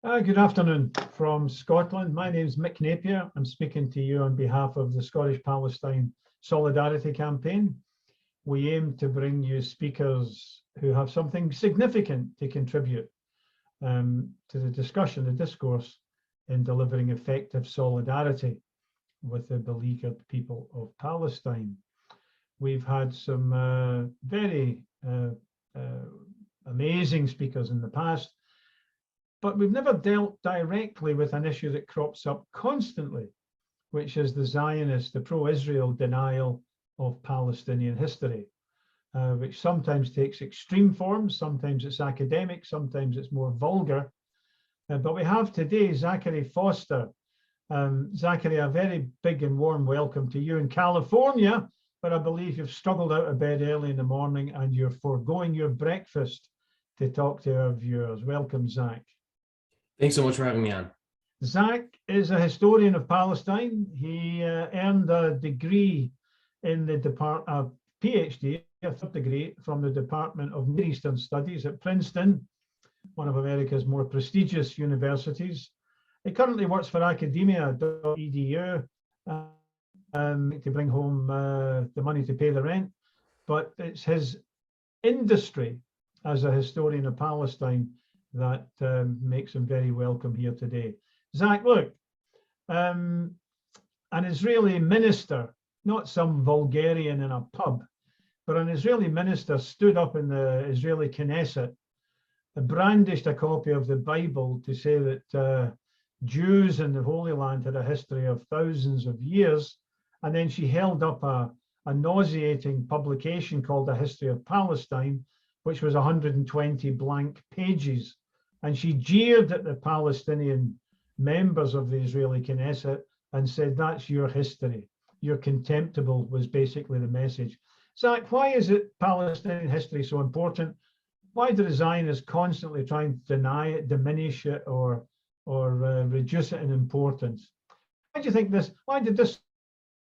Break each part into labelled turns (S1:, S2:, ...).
S1: Good afternoon from Scotland. My name is Mick Napier. I'm speaking to you on behalf of the Scottish Palestine Solidarity Campaign. We aim to bring you speakers who have something significant to contribute to the discussion, the discourse in delivering effective solidarity with the beleaguered people of Palestine. We've had some very amazing speakers in the past, but we've never dealt directly with an issue that crops up constantly, which is the Zionist, the pro-Israel denial of Palestinian history, which sometimes takes extreme forms, sometimes it's academic, sometimes it's more vulgar. But we have today Zachary Foster. Zachary, a very big and warm welcome to you in California, but I believe you've struggled out of bed early in the morning and you're foregoing your breakfast to talk to our viewers. Welcome, Zach.
S2: Thanks so much for having me on.
S1: Zach is a historian of Palestine. He earned a degree in the Ph.D, a third degree from the Department of Near Eastern Studies at Princeton, one of America's more prestigious universities. He currently works for academia.edu to bring home the money to pay the rent, but it's his industry as a historian of Palestine that makes him very welcome here today. Zach, look, an Israeli minister, not some vulgarian in a pub, but an Israeli minister stood up in the Israeli Knesset, brandished a copy of the Bible to say that Jews in the Holy Land had a history of thousands of years, and then she held up a nauseating publication called A History of Palestine, which was 120 blank pages. And she jeered at the Palestinian members of the Israeli Knesset and said, that's your history. You're contemptible, was basically the message. Zach, why is it Palestinian history so important? Why do the Zionists constantly try and deny it, diminish it, or reduce it in importance? Why do you think this, why did this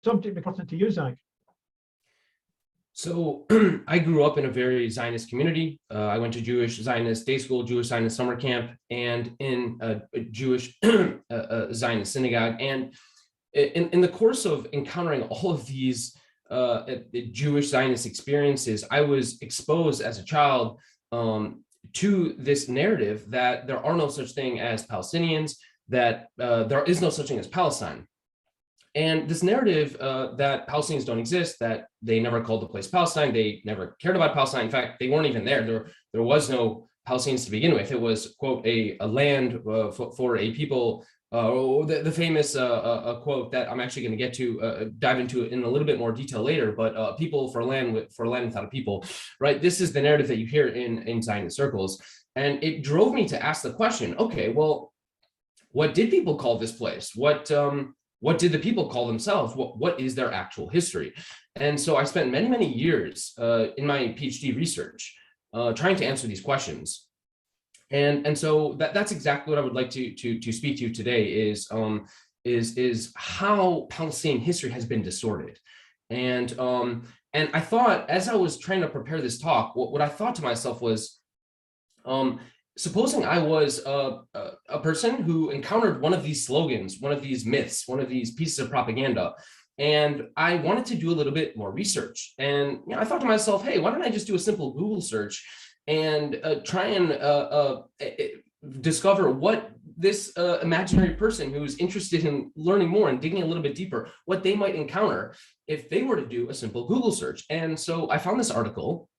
S1: subject be important to you, Zach?
S2: So I grew up in a very Zionist community. I went to Jewish Zionist day school, Jewish Zionist summer camp, and in a Jewish Zionist synagogue. And in the course of encountering all of these Jewish Zionist experiences, I was exposed as a child to this narrative that there are no such thing as Palestinians, that there is no such thing as Palestine. And this narrative that Palestinians don't exist, that they never called the place Palestine, they never cared about Palestine. In fact, they weren't even there. There was no Palestinians to begin with. It was, quote, a land for a people, the famous quote that I'm actually going to get to dive into in a little bit more detail later, but people for land without a people, right? This is the narrative that you hear in Zionist circles. And it drove me to ask the question, okay, well, what did people call this place? What did the people call themselves? What is their actual history? And so I spent many, many years in my PhD research trying to answer these questions. And so that's exactly what I would like to speak to you today is how Palestinian history has been distorted. And I thought, as I was trying to prepare this talk, what I thought to myself was, supposing I was a person who encountered one of these slogans, one of these myths, one of these pieces of propaganda, and I wanted to do a little bit more research. And I thought to myself, hey, why don't I just do a simple Google search and try and discover what this imaginary person who's interested in learning more and digging a little bit deeper, what they might encounter if they were to do a simple Google search. And so I found this article.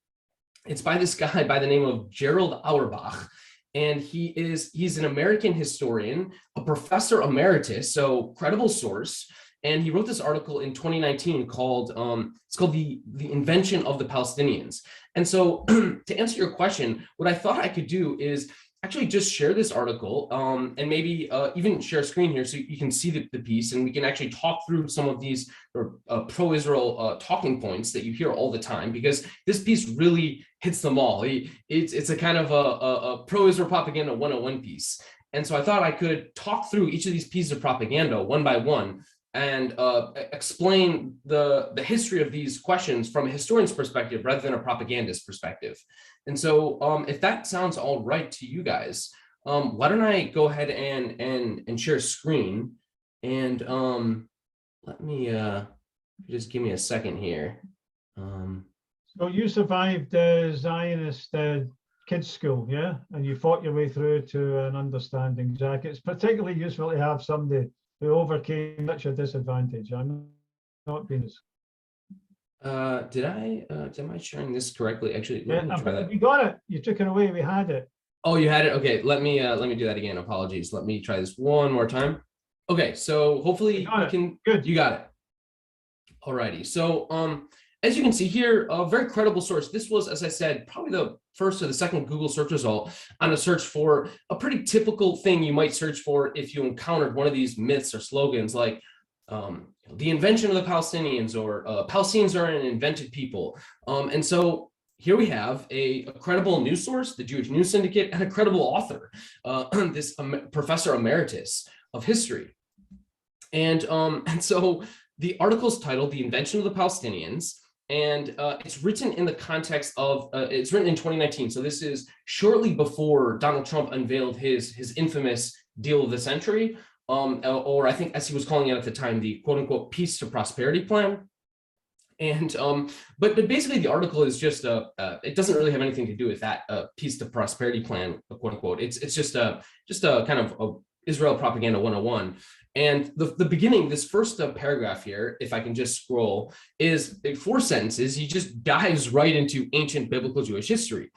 S2: It's by this guy by the name of Gerald Auerbach. And he's an American historian, a professor emeritus, so credible source. And he wrote this article in 2019 called, it's called the Invention of the Palestinians. And so to answer your question, what I thought I could do is actually just share this article and maybe even share a screen here so you can see the piece, and we can actually talk through some of these pro-Israel talking points that you hear all the time, because this piece really hits them all. It's a kind of a pro-Israel propaganda 101 piece. And so I thought I could talk through each of these pieces of propaganda one by one and explain the history of these questions from a historian's perspective rather than a propagandist perspective. And so if that sounds all right to you guys, why don't I go ahead and share screen, and let me just give me a second here.
S1: So you survived Zionist kids' school, yeah? And you fought your way through to an understanding, Jack. It's particularly useful to have somebody who overcame such a disadvantage. I'm not being as...
S2: Am I sharing this correctly? Actually, let me try that.
S1: We got it. You took it away. We had it.
S2: Oh, you had it. Okay, let me do that again. Apologies. Let me try this one more time. Okay, so hopefully you can.
S1: Good.
S2: You got it. Alrighty. So as you can see here, a very credible source. This was, as I said, probably the first or the second Google search result on a search for a pretty typical thing you might search for if you encountered one of these myths or slogans like the invention of the Palestinians, or Palestinians are an invented people. And so here we have a credible news source, the Jewish News Syndicate, and a credible author, this professor emeritus of history. And so the article is titled "The Invention of the Palestinians," and it's written in the context of, it's written in 2019. So this is shortly before Donald Trump unveiled his infamous deal of the century, or I think, as he was calling it at the time, the quote unquote peace to prosperity plan. And but basically the article is just it doesn't really have anything to do with that peace to prosperity plan, quote unquote. It's just a kind of a Israel propaganda 101. And the beginning, this first paragraph here, if I can just scroll, is 4 sentences. He just dives right into ancient biblical Jewish history.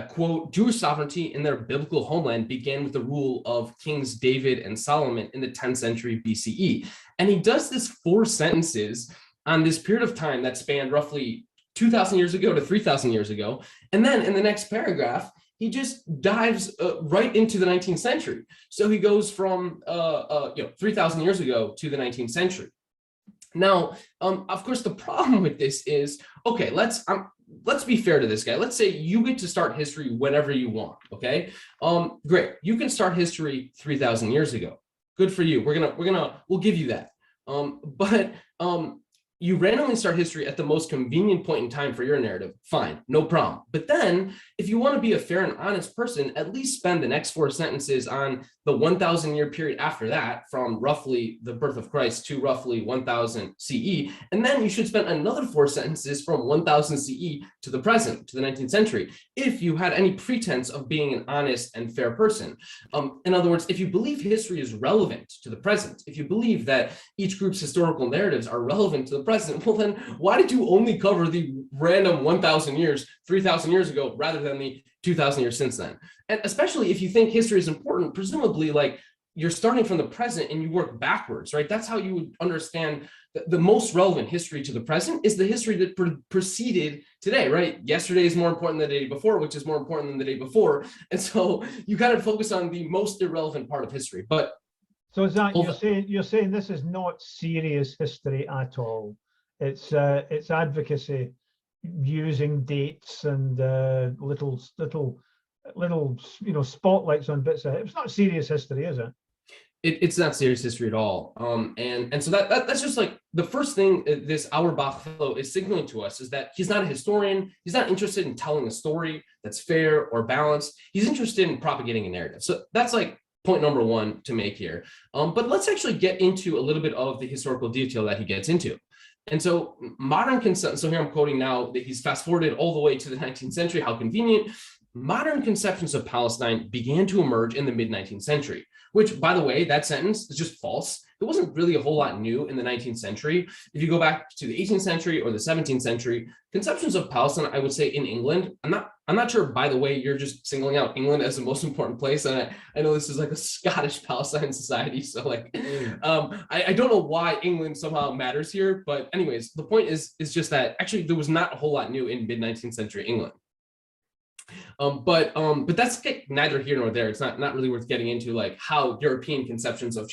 S2: Quote, Jewish sovereignty in their biblical homeland began with the rule of Kings David and Solomon in the 10th century BCE. And he does this 4 sentences on this period of time that spanned roughly 2,000 years ago to 3,000 years ago. And then in the next paragraph, he just dives right into the 19th century. So he goes from 3,000 years ago to the 19th century. Now, of course, the problem with this is, okay, let's be fair to this guy. Let's say you get to start history whenever you want. Okay, great. You can start history 3,000 years ago. Good for you. We'll give you that. But you randomly start history at the most convenient point in time for your narrative. Fine, no problem. But then, if you want to be a fair and honest person, at least spend the next 4 sentences on the 1,000-year period after that, from roughly the birth of Christ to roughly 1000 CE. And then you should spend another 4 sentences from 1000 CE to the present, to the 19th century, if you had any pretense of being an honest and fair person. In other words, if you believe history is relevant to the present, if you believe that each group's historical narratives are relevant to the present, well then, why did you only cover the random 1,000 years, 3,000 years ago, rather than the 2,000 years since then? And especially if you think history is important, presumably like you're starting from the present and you work backwards, right? That's how you would understand the most relevant history to the present is the history that preceded today, right? Yesterday is more important than the day before, which is more important than the day before. And so you kind of focus on the most irrelevant part of history. But
S1: so is that you're saying this is not serious history at all? It's advocacy using dates and little spotlights on bits of it. It's not serious history, is it?
S2: It's not serious history at all. And so that's just like the first thing this Auerbach fellow is signaling to us is that he's not a historian. He's not interested in telling a story that's fair or balanced. He's interested in propagating a narrative. So that's like point number 1 to make here. But let's actually get into a little bit of the historical detail that he gets into. And so modern conceptions, so here I'm quoting now that he's fast forwarded all the way to the 19th century, how convenient. Modern conceptions of Palestine began to emerge in the mid-19th century, which, by the way, that sentence is just false. There wasn't really a whole lot new in the 19th century. If you go back to the 18th century or the 17th century, conceptions of Palestine, I would say in England, I'm not sure, by the way, you're just singling out England as the most important place. And I know this is like a Scottish Palestine society. So like, I don't know why England somehow matters here. But anyways, the point is just that actually there was not a whole lot new in mid-19th century England. But that's neither here nor there. It's not really worth getting into like how European conceptions of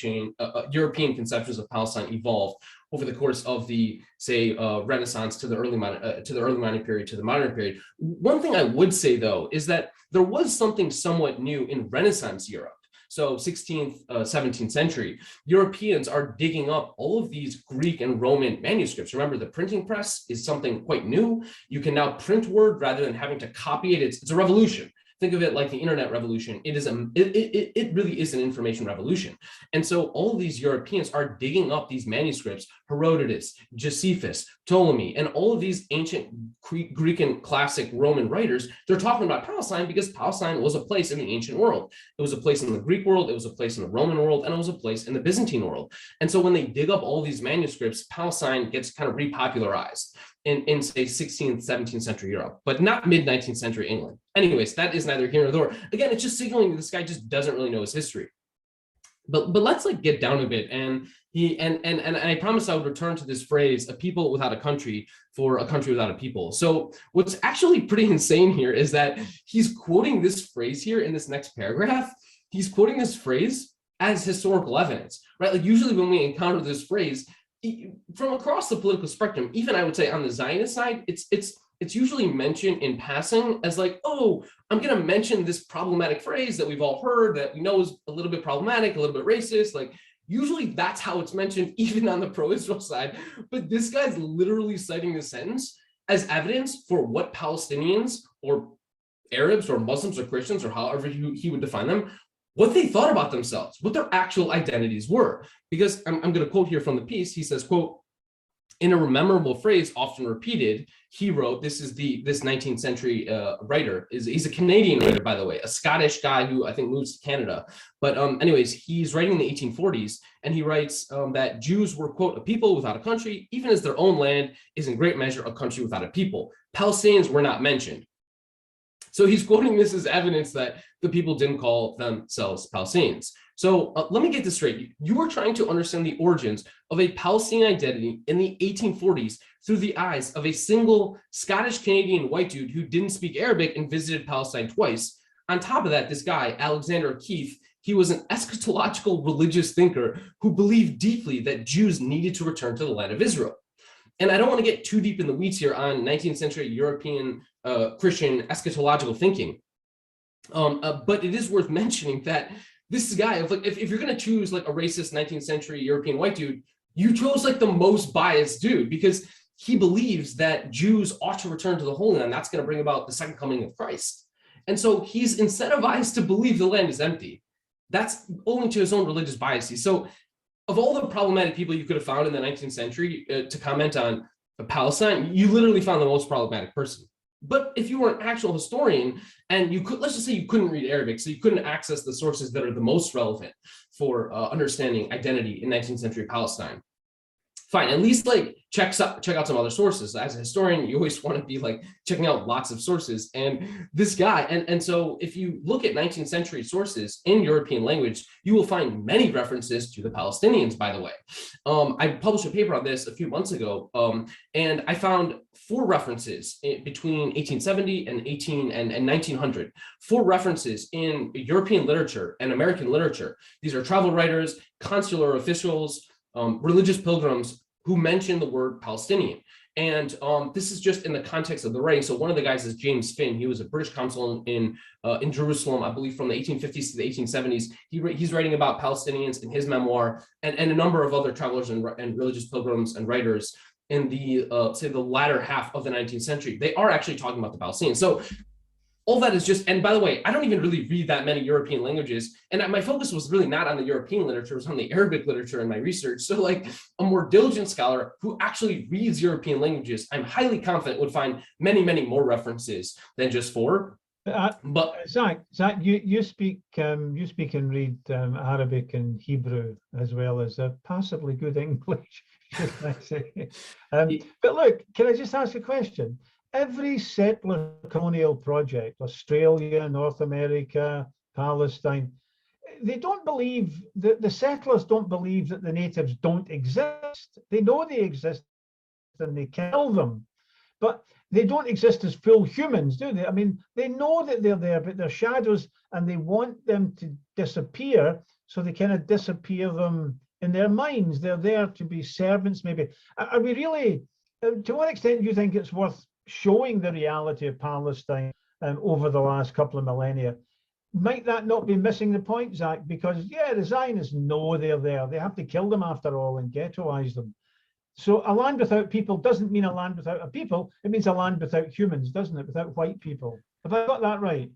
S2: Palestine evolved over the course of the, say, Renaissance to the early modern period to the modern period. One thing I would say though is that there was something somewhat new in Renaissance Europe. So 16th, 17th century, Europeans are digging up all of these Greek and Roman manuscripts. Remember, the printing press is something quite new. You can now print word rather than having to copy it. It's a revolution. think of it like the internet revolution. It really is an information revolution. And so all of these Europeans are digging up these manuscripts, Herodotus, Josephus, Ptolemy, and all of these ancient Greek and classic Roman writers. They're talking about Palestine because Palestine was a place in the ancient world. It was a place in the Greek world, it was a place in the Roman world, and it was a place in the Byzantine world. And so when they dig up all these manuscripts, Palestine gets kind of repopularized in say 16th, 17th century Europe, but not mid 19th century England. Anyways, that is neither here nor there. Again, it's just signaling this guy just doesn't really know his history. But let's like get down a bit. And I promised I would return to this phrase, a people without a country for a country without a people. So what's actually pretty insane here is that he's quoting this phrase here in this next paragraph. He's quoting this phrase as historical evidence, right? Like usually when we encounter this phrase from across the political spectrum, even I would say on the Zionist side, it's usually mentioned in passing as like, oh, I'm going to mention this problematic phrase that we've all heard that we know is a little bit problematic, a little bit racist. Like usually that's how it's mentioned, even on the pro-Israel side. But this guy's literally citing this sentence as evidence for what Palestinians or Arabs or Muslims or Christians or however he would define them, what they thought about themselves, what their actual identities were. Because I'm going to quote here from the piece. He says, quote, in a memorable phrase often repeated, he wrote, this 19th century writer, he's a Canadian writer, by the way, a Scottish guy who I think moves to Canada. But anyways, he's writing in the 1840s, and he writes that Jews were, quote, a people without a country, even as their own land is in great measure a country without a people. Palestinians were not mentioned. So he's quoting this as evidence that the people didn't call themselves Palestinians. So let me get this straight. You are trying to understand the origins of a Palestinian identity in the 1840s through the eyes of a single Scottish-Canadian white dude who didn't speak Arabic and visited Palestine twice. On top of that, this guy, Alexander Keith, he was an eschatological religious thinker who believed deeply that Jews needed to return to the land of Israel. And I don't want to get too deep in the weeds here on 19th century European Christian eschatological thinking. But it is worth mentioning that this guy, if you're going to choose like a racist 19th century European white dude, you chose like the most biased dude because he believes that Jews ought to return to the Holy Land. That's going to bring about the second coming of Christ. And so he's incentivized to believe the land is empty. That's owing to his own religious biases. So of all the problematic people you could have found in the 19th century to comment on Palestine, you literally found the most problematic person. But if you were an actual historian and you could, let's just say you couldn't read Arabic, so you couldn't access the sources that are the most relevant for understanding identity in 19th century Palestine, fine, at least like check out some other sources. As a historian, you always want to be like checking out lots of sources. And this guy, and so if you look at 19th century sources in European language, you will find many references to the Palestinians, by the way. I published a paper on this a few months ago, and I found 4 references between 1870 and 1900, 4 references in European literature and American literature. These are travel writers, consular officials, religious pilgrims who mention the word Palestinian. And this is just in the context of the writing. So one of the guys is James Finn. He was a British consul in Jerusalem, I believe from the 1850s to the 1870s. He's writing about Palestinians in his memoir, and a number of other travelers and religious pilgrims and writers in the, say, the latter half of the 19th century. They are actually talking about the Palestinians. So all that is just, and by the way, I don't even really read that many European languages. And my focus was really not on the European literature, it was on the Arabic literature in my research. So like a more diligent scholar who actually reads European languages, I'm highly confident would find many, many more references than just 4.
S1: But Zach, you speak and read Arabic and Hebrew as well as passably good English, should I say. But look, can I just ask a question? Every settler colonial project, Australia, North America, Palestine, they don't believe, the settlers don't believe that the natives don't exist. They know they exist and they kill them, but they don't exist as full humans, do they? I mean, they know that they're there, but they're shadows and they want them to disappear, so they kind of disappear them in their minds. They're there to be servants, maybe. Are we really, to what extent do you think it's worth showing the reality of Palestine over the last couple of millennia? Might that not be missing the point, Zach? Because yeah, the Zionists know they're there. They have to kill them after all and ghettoize them. So a land without people doesn't mean a land without a people. It means a land without humans, doesn't it? Without white people. Have I got that right?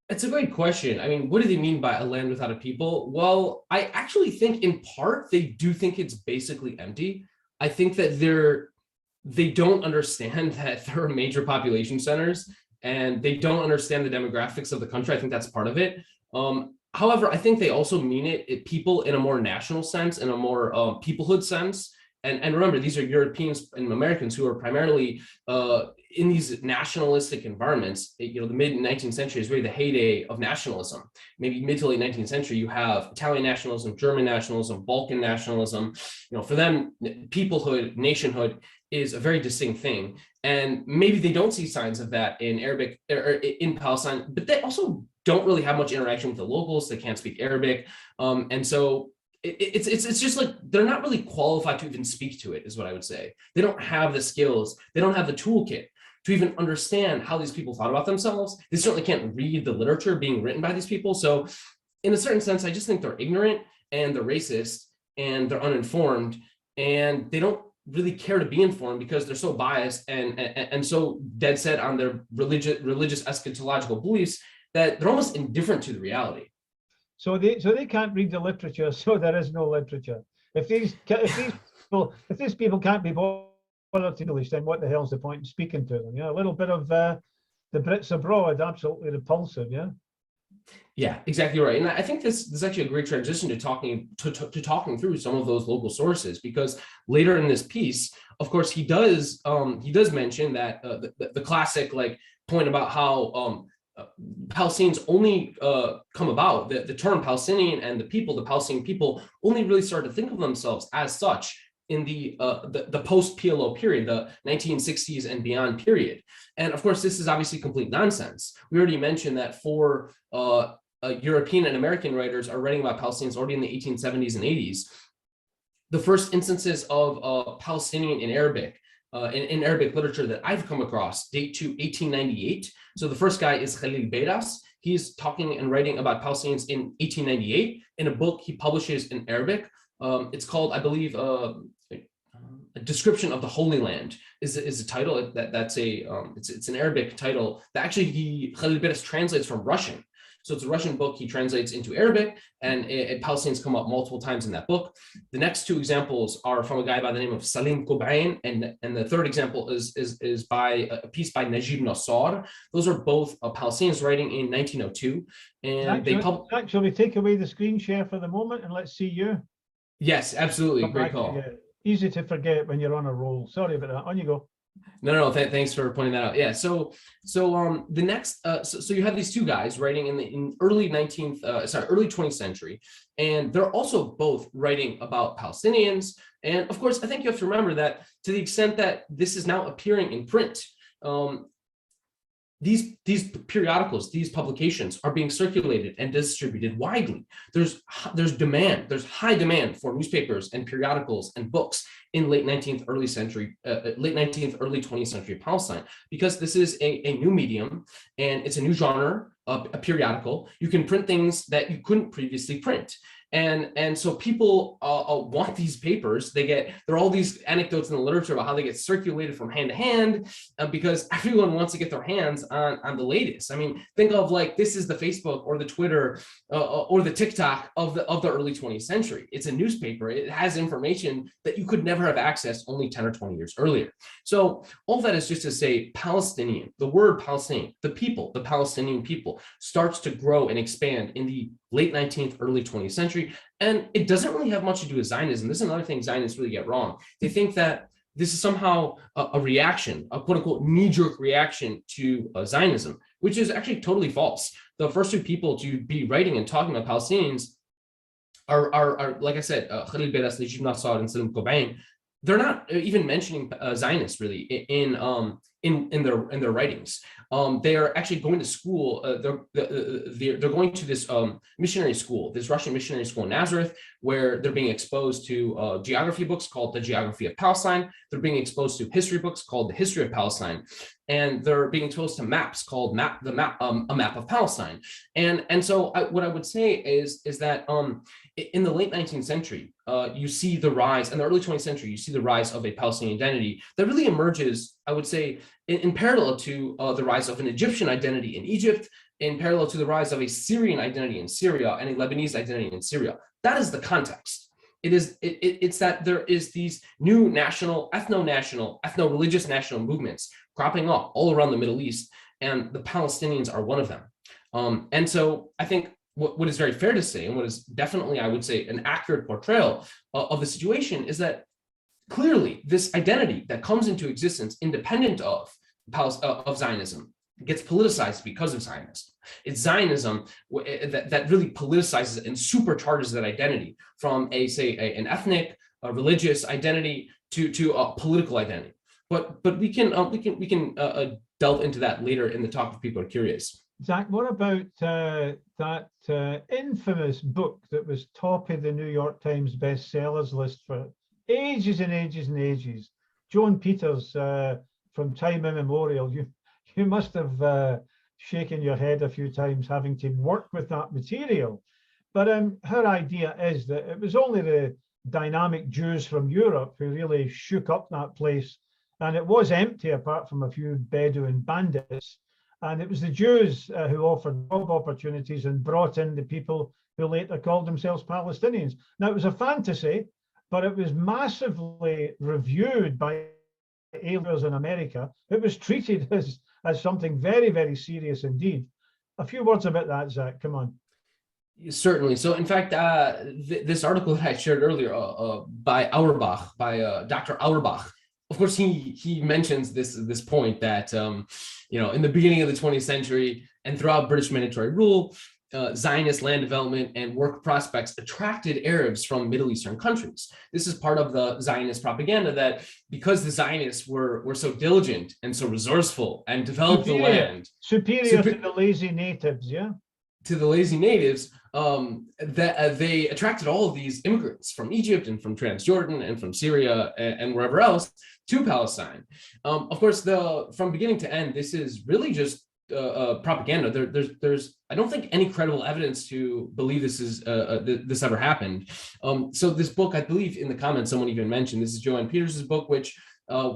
S2: It's a great question. I mean, what do they mean by a land without a people? Well, I actually think in part they do think it's basically empty. I think that they don't understand that there are major population centers and they don't understand the demographics of the country. I think that's part of it. However, I think they also mean people in a more national sense, in a more peoplehood sense. And remember, these are Europeans and Americans who are primarily in these nationalistic environments. The mid 19th century is really the heyday of nationalism. Maybe mid to late 19th century, you have Italian nationalism, German nationalism, Balkan nationalism. For them, peoplehood, nationhood is a very distinct thing. And maybe they don't see signs of that in Arabic or in Palestine, but they also don't really have much interaction with the locals. They can't speak Arabic. And so it's just like they're not really qualified to even speak to it, is what I would say. They don't have the skills. They don't have the toolkit to even understand how these people thought about themselves. They certainly can't read the literature being written by these people. So in a certain sense, I just think they're ignorant and they're racist and they're uninformed and they don't really care to be informed because they're so biased and so dead set on their religious eschatological beliefs that they're almost indifferent to the reality.
S1: So they can't read the literature, so there is no literature. If these people can't be bothered to English, then what the hell's the point in speaking to them? A little bit of the Brits abroad, absolutely repulsive.
S2: Yeah, exactly right. And I think this is actually a great transition to talking through some of those local sources, because later in this piece, of course, he does mention that the classic point about how Palestinians only come about, the term Palestinian and the Palestinian people only really started to think of themselves as such in the post-PLO period, the 1960s and beyond period. And of course, this is obviously complete nonsense. We already mentioned that for European and American writers are writing about Palestinians already in the 1870s and 80s. The first instances of Palestinian in Arabic, in Arabic literature that I've come across date to 1898. So the first guy is Khalil Beiras. He's talking and writing about Palestinians in 1898 in a book he publishes in Arabic. It's called, I believe, a description of the Holy Land is the title. It's an Arabic title that actually Khalil Beiras translates from Russian. So it's a Russian book he translates into Arabic, and Palestinians come up multiple times in that book. The next two examples are from a guy by the name of Salim Kobain, and the third example is by a piece by Najib Nassar. Those are both Palestinians writing in 1902, and
S1: actually take away the screen share for the moment, and let's see you.
S2: Yes, absolutely, great call.
S1: Easy to forget when you're on a roll. Sorry about that. On you go.
S2: No, thanks for pointing that out. Yeah, so the next, so you have these two guys writing in early 20th century, and they're also both writing about Palestinians. And of course, I think you have to remember that to the extent that this is now appearing in print, these periodicals, these publications are being circulated and distributed widely. There's high demand for newspapers and periodicals and books in late 19th, early 20th century Palestine, because this is a new medium and it's a new genre, a periodical. You can print things that you couldn't previously print. And so people want these papers. There are all these anecdotes in the literature about how they get circulated from hand to hand because everyone wants to get their hands on the latest. I mean, think of this is the Facebook or the Twitter or the TikTok of the early 20th century. It's a newspaper. It has information that you could never have accessed only 10 or 20 years earlier. So all that is just to say Palestinian, the word Palestinian, the people, the Palestinian people starts to grow and expand in the late 19th, early 20th century. And it doesn't really have much to do with Zionism. This is another thing Zionists really get wrong. They think that this is somehow a reaction, a quote unquote knee-jerk reaction to Zionism, which is actually totally false. The first two people to be writing and talking about Palestinians are like I said, Khalil Beiras, Najib Nassar, and Salim Kobain. They're not even mentioning Zionists really in their writings. They are actually going to school. They're going to this missionary school, this Russian missionary school in Nazareth, where they're being exposed to geography books called the Geography of Palestine. They're being exposed to history books called the History of Palestine, and they're being exposed to maps called a map of Palestine. And so what I would say is that in the late 19th century, you see the rise, in the early 20th century, you see the rise of a Palestinian identity that really emerges, I would say, in parallel to the rise of an Egyptian identity in Egypt, in parallel to the rise of a Syrian identity in Syria and a Lebanese identity in Syria. That is the context. It's that there is these new national, ethno-religious national movements cropping up all around the Middle East, and the Palestinians are one of them. And so I think what is very fair to say, and what is definitely, I would say, an accurate portrayal of the situation, is that clearly this identity that comes into existence independent of Zionism gets politicized because of Zionism. It's Zionism that really politicizes and supercharges that identity from an ethnic, religious identity to a political identity. But we can delve into that later in the talk if people are curious.
S1: Zach, what about that infamous book that was top of the New York Times bestsellers list for ages and ages and ages? Joan Peters, from time immemorial. You must have shaken your head a few times having to work with that material. But her idea is that it was only the dynamic Jews from Europe who really shook up that place. And it was empty apart from a few Bedouin bandits. And it was the Jews who offered job opportunities and brought in the people who later called themselves Palestinians. Now, it was a fantasy, but it was massively reviewed by aliens in America. It was treated as something very, very serious indeed. A few words about that, Zach, come on.
S2: Certainly. So in fact, this article that I shared earlier by Auerbach, by Dr. Auerbach, of course, he mentions this point that, in the beginning of the 20th century and throughout British mandatory rule, Zionist land development and work prospects attracted Arabs from Middle Eastern countries. This is part of the Zionist propaganda that because the Zionists were so diligent and so resourceful and developed the land.
S1: Superior to the lazy natives, yeah?
S2: To the lazy natives, that they attracted all of these immigrants from Egypt and from Transjordan and from Syria and wherever else to Palestine. Of course, from beginning to end, this is really just propaganda. There's I don't think any credible evidence to believe this ever happened. So this book, I believe in the comments, someone even mentioned, this is Joanne Peters' book, which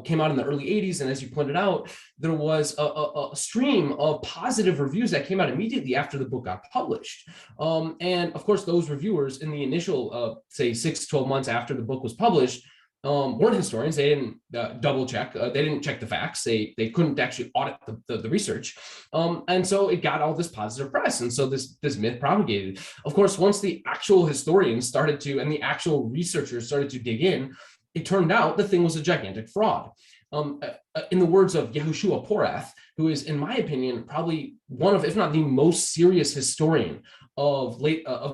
S2: came out in the early 80s. And as you pointed out, there was a stream of positive reviews that came out immediately after the book got published. And of course, those reviewers in the initial, say 6 to 12 months after the book was published, weren't historians. They didn't double check. They didn't check the facts. They couldn't actually audit the research. And so it got all this positive press. And so this myth propagated. Of course, once the actual historians and the actual researchers started to dig in, it turned out the thing was a gigantic fraud. In the words of Yehoshua Porath, who is, in my opinion, probably one of, if not the most serious historian of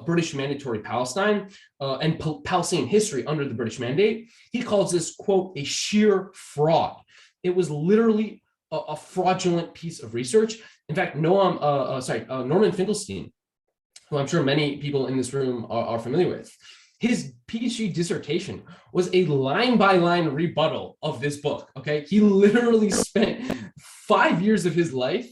S2: British mandatory Palestine and Palestinian history under the British Mandate, he calls this, quote, a sheer fraud. It was literally a fraudulent piece of research. In fact, Norman Finkelstein, who I'm sure many people in this room are familiar with, his Ph.D. dissertation was a line-by-line rebuttal of this book, okay? He literally spent 5 years of his life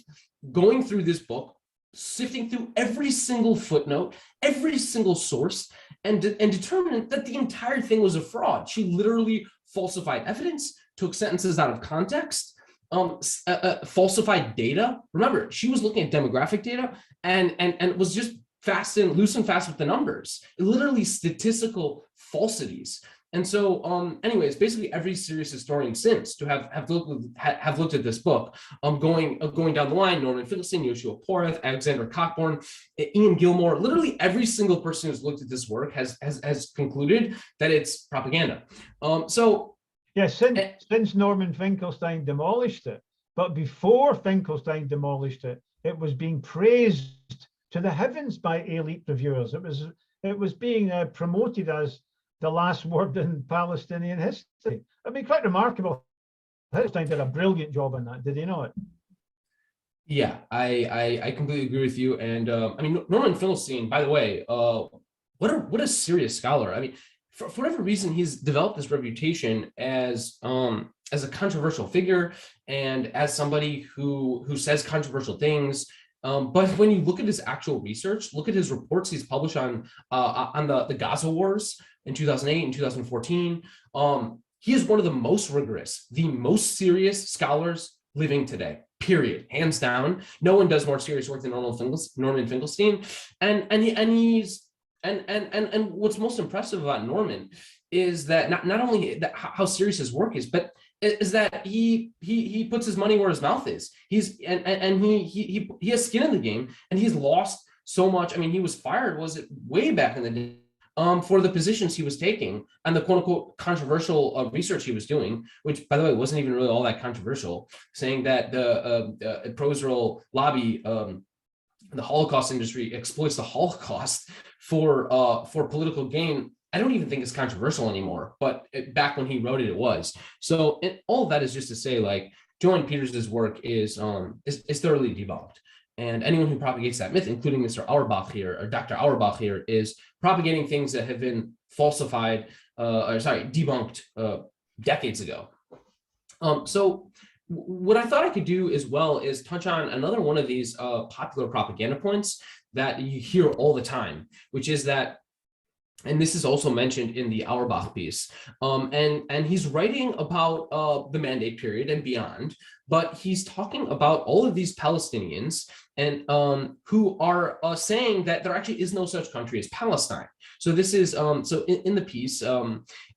S2: going through this book, sifting through every single footnote, every single source, and determined that the entire thing was a fraud. She literally falsified evidence, took sentences out of context, falsified data. Remember, she was looking at demographic data and was just loose and fast with the numbers, literally statistical falsities. And so, anyways, basically every serious historian since to have looked at this book, going down the line, Norman Finkelstein, Yehoshua Porath, Alexander Cockburn, Ian Gilmore, literally every single person who's looked at this work has concluded that it's propaganda.
S1: Since Norman Finkelstein demolished it, but before Finkelstein demolished it, it was being praised to the heavens by elite reviewers. It was being promoted as the last word in Palestinian history. I mean, quite remarkable. Finkelstein did a brilliant job on that. Did he not?
S2: Yeah, I completely agree with you. And I mean, Norman Finkelstein, by the way, what a serious scholar. I mean, for whatever reason, he's developed this reputation as a controversial figure and as somebody who says controversial things. But when you look at his actual research, look at his reports he's published on the Gaza wars in 2008 and 2014, he is one of the most rigorous, the most serious scholars living today. period, hands down. No one does more serious work than Norman Finkelstein. And what's most impressive about Norman is that not only that how serious his work is, but is that he puts his money where his mouth is. He has skin in the game, and he's lost so much. I mean, he was fired, was it way back in the day, for the positions he was taking and the quote unquote controversial research he was doing, which by the way wasn't even really all that controversial, saying that the pro-Israel lobby, the Holocaust industry exploits the Holocaust for political gain. I don't even think it's controversial anymore, but back when he wrote it, it was. So all of that is just to say, like, Jordan Peters's work is thoroughly debunked. And anyone who propagates that myth, including Mr. Auerbach here, or Dr. Auerbach here, is propagating things that have been falsified, debunked decades ago. So what I thought I could do as well is touch on another one of these popular propaganda points that you hear all the time, which is that, and this is also mentioned in the Auerbach piece, and he's writing about the Mandate period and beyond, but he's talking about all of these Palestinians and who are saying that there actually is no such country as Palestine. So this is so in the piece,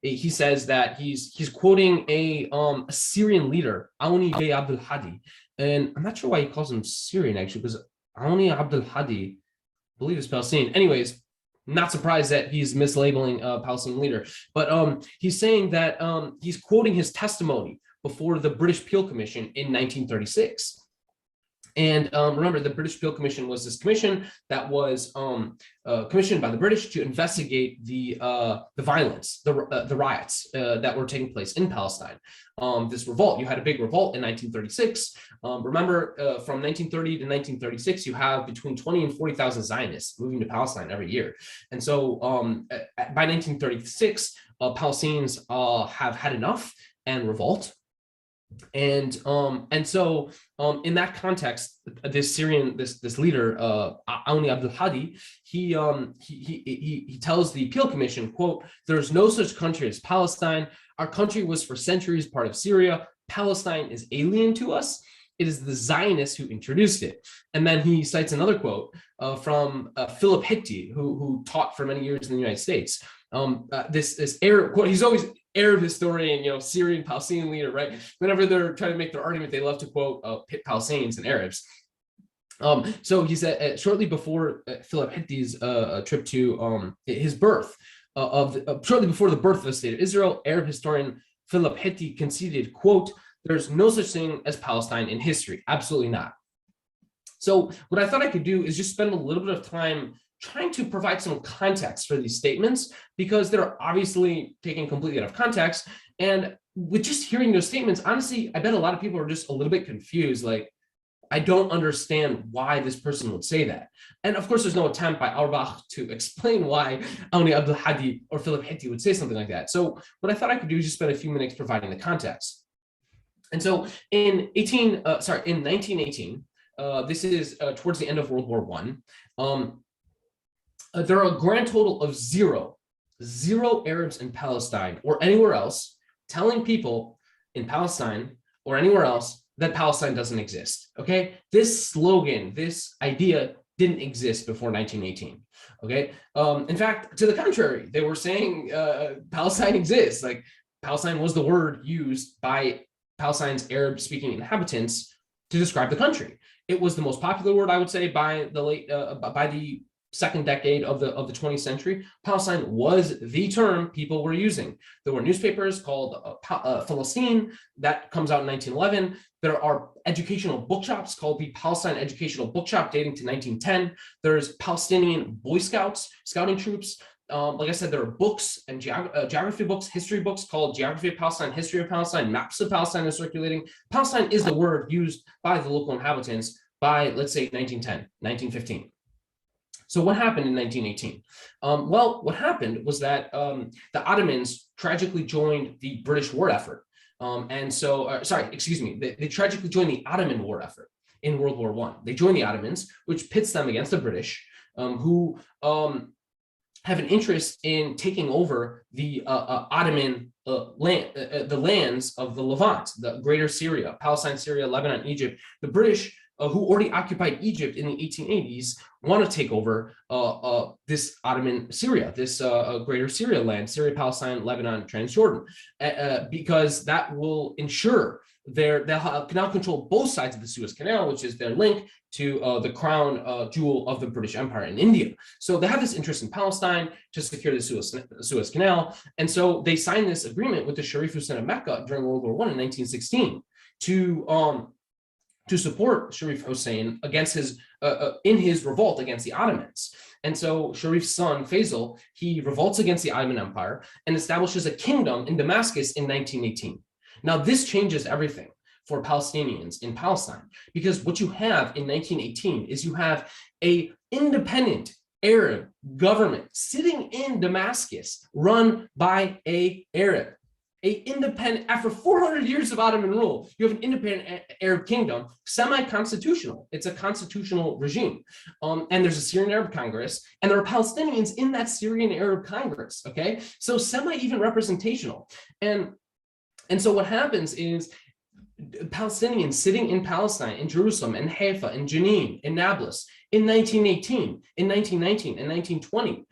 S2: he says that he's quoting a Syrian leader, Aouni Bey Abdul Hadi, and I'm not sure why he calls him Syrian actually, because Aouni Abdul Hadi, I believe is Palestinian. Anyways, not surprised that he's mislabeling a Palestinian leader, but he's saying that he's quoting his testimony before the British Peel Commission in 1936. And remember, the British Peel Commission was this commission that was commissioned by the British to investigate the violence, the riots that were taking place in Palestine. This revolt, you had a big revolt in 1936. Remember, from 1930 to 1936, you have between 20 and 40,000 Zionists moving to Palestine every year. And so by 1936, Palestinians have had enough and revolt. And so in that context, this Syrian, this leader, Aouni Abdul Hadi, he tells the Peel Commission, quote, "There's no such country as Palestine. Our country was for centuries part of Syria. Palestine is alien to us. It is the Zionists who introduced it." And then he cites another quote from Philip Hitti, who taught for many years in the United States. This Arab quote, he's always Arab historian, Syrian Palestinian leader, right? Whenever they're trying to make their argument, they love to quote pit Palestinians and Arabs. So he said shortly before Philip Hitti's trip to his birth, shortly before the birth of the state of Israel, Arab historian Philip Hitti conceded, quote, "There's no such thing as Palestine in history. Absolutely not." So what I thought I could do is just spend a little bit of time trying to provide some context for these statements, because they're obviously taken completely out of context. And with just hearing those statements, honestly, I bet a lot of people are just a little bit confused. Like, I don't understand why this person would say that. And of course, there's no attempt by Auerbach to explain why Aouni Abdul Hadi or Philip Hitti would say something like that. So what I thought I could do is just spend a few minutes providing the context. And so in 1918, this is towards the end of World War I, there are a grand total of zero Arabs in Palestine or anywhere else telling people in Palestine or anywhere else that Palestine doesn't exist. Okay, this slogan, this idea didn't exist before 1918. Okay, in fact, to the contrary, they were saying Palestine exists. Like, Palestine was the word used by Palestine's Arab-speaking inhabitants to describe the country. It was the most popular word, I would say, by the second decade of the 20th century. Palestine was the term people were using. There were newspapers called Philistine that comes out in 1911. There are educational bookshops called the Palestine Educational Bookshop dating to 1910. There's Palestinian Boy Scouts, scouting troops. Like I said, there are books and geography books, history books called Geography of Palestine, History of Palestine, maps of Palestine are circulating. Palestine is the word used by the local inhabitants by, let's say, 1910, 1915. So what happened in 1918? Well, what happened was that the Ottomans tragically joined the British war effort. They tragically joined the Ottoman war effort in World War I. They joined the Ottomans, which pits them against the British, who have an interest in taking over the Ottoman the lands of the Levant, the greater Syria, Palestine, Syria, Lebanon, Egypt. The British, who already occupied Egypt in the 1880s, want to take over this Ottoman Syria, this greater Syria land, Syria, Palestine, Lebanon, Transjordan, because that will ensure they'll now control both sides of the Suez Canal, which is their link to the crown jewel of the British Empire in India. So they have this interest in Palestine to secure the Suez Canal. And so they signed this agreement with the Sharif Hussein of Mecca during World War I in 1916 to support Sharif Hussein against in his revolt against the Ottomans. And so Sharif's son, Faisal, he revolts against the Ottoman Empire and establishes a kingdom in Damascus in 1918. Now, this changes everything for Palestinians in Palestine, because what you have in 1918 is you have an independent Arab government sitting in Damascus run by an Arab. After 400 years of Ottoman rule, you have an independent Arab kingdom, semi-constitutional. It's a constitutional regime. And there's a Syrian Arab Congress, and there are Palestinians in that Syrian Arab Congress, okay? So semi-even representational. And so what happens is Palestinians sitting in Palestine, in Jerusalem, in Haifa, in Jenin, in Nablus, in 1918, in 1919, in 1920,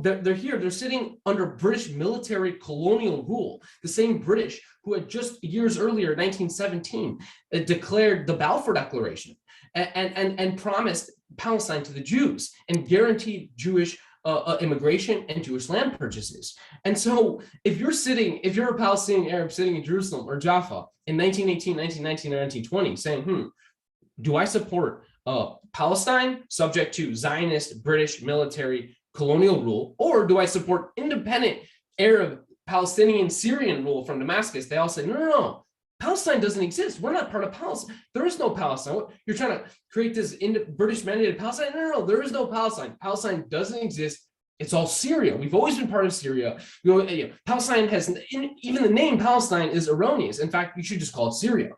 S2: they're here, they're sitting under British military colonial rule, the same British who had just years earlier, 1917, declared the Balfour Declaration and promised Palestine to the Jews and guaranteed Jewish immigration and Jewish land purchases. And so if you're a Palestinian Arab sitting in Jerusalem or Jaffa in 1918, 1919, or 1920, saying, do I support Palestine subject to Zionist British military colonial rule, or do I support independent Arab Palestinian Syrian rule from Damascus? They all say, no. Palestine doesn't exist. We're not part of Palestine. There is no Palestine. You're trying to create this British mandated Palestine. No, there is no Palestine. Palestine doesn't exist. It's all Syria. We've always been part of Syria. Palestine has, even the name Palestine is erroneous. In fact, you should just call it Syria.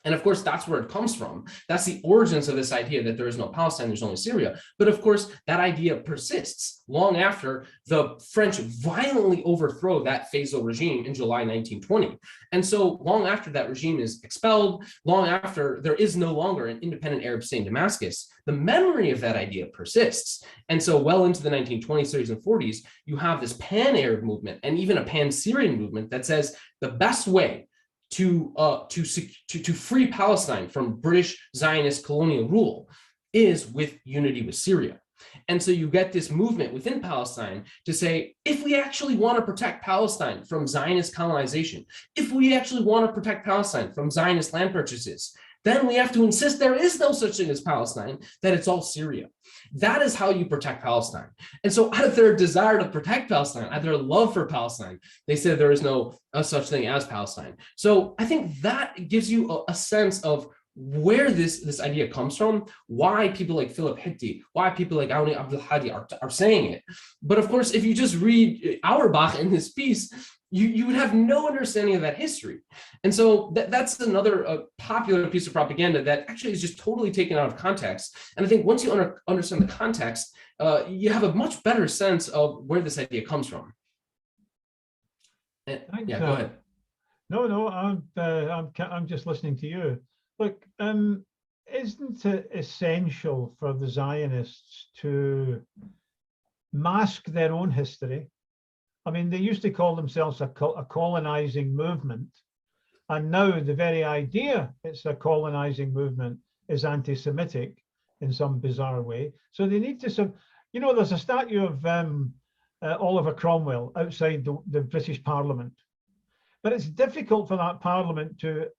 S2: And of course, that's where it comes from. That's the origins of this idea that there is no Palestine, there's only Syria. But of course, that idea persists long after the French violently overthrow that Faisal regime in July 1920. And so long after that regime is expelled, long after there is no longer an independent Arab state in Damascus, the memory of that idea persists. And so well into the 1920s, 30s, and 40s, you have this pan-Arab movement and even a pan-Syrian movement that says the best way to free Palestine from British Zionist colonial rule is with unity with Syria. And so you get this movement within Palestine to say, if we actually want to protect Palestine from Zionist colonization, if we actually want to protect Palestine from Zionist land purchases, then we have to insist there is no such thing as Palestine, that it's all Syria. That is how you protect Palestine. And so out of their desire to protect Palestine, out of their love for Palestine, they said there is no such thing as Palestine. So I think that gives you a sense of where this idea comes from, why people like Phillips, why people like Auni Abdul Hadi are saying it. But of course, if you just read Auerbach in this piece, you would have no understanding of that history. And so that's another popular piece of propaganda that actually is just totally taken out of context. And I think once you understand the context, you have a much better sense of where this idea comes from. And, yeah, go ahead.
S1: No, I'm just listening to you. Look, isn't it essential for the Zionists to mask their own history? I mean, they used to call themselves a colonizing movement, and now the very idea it's a colonizing movement is anti-Semitic in some bizarre way. So they need to, there's a statue of Oliver Cromwell outside the British Parliament, but it's difficult for that Parliament to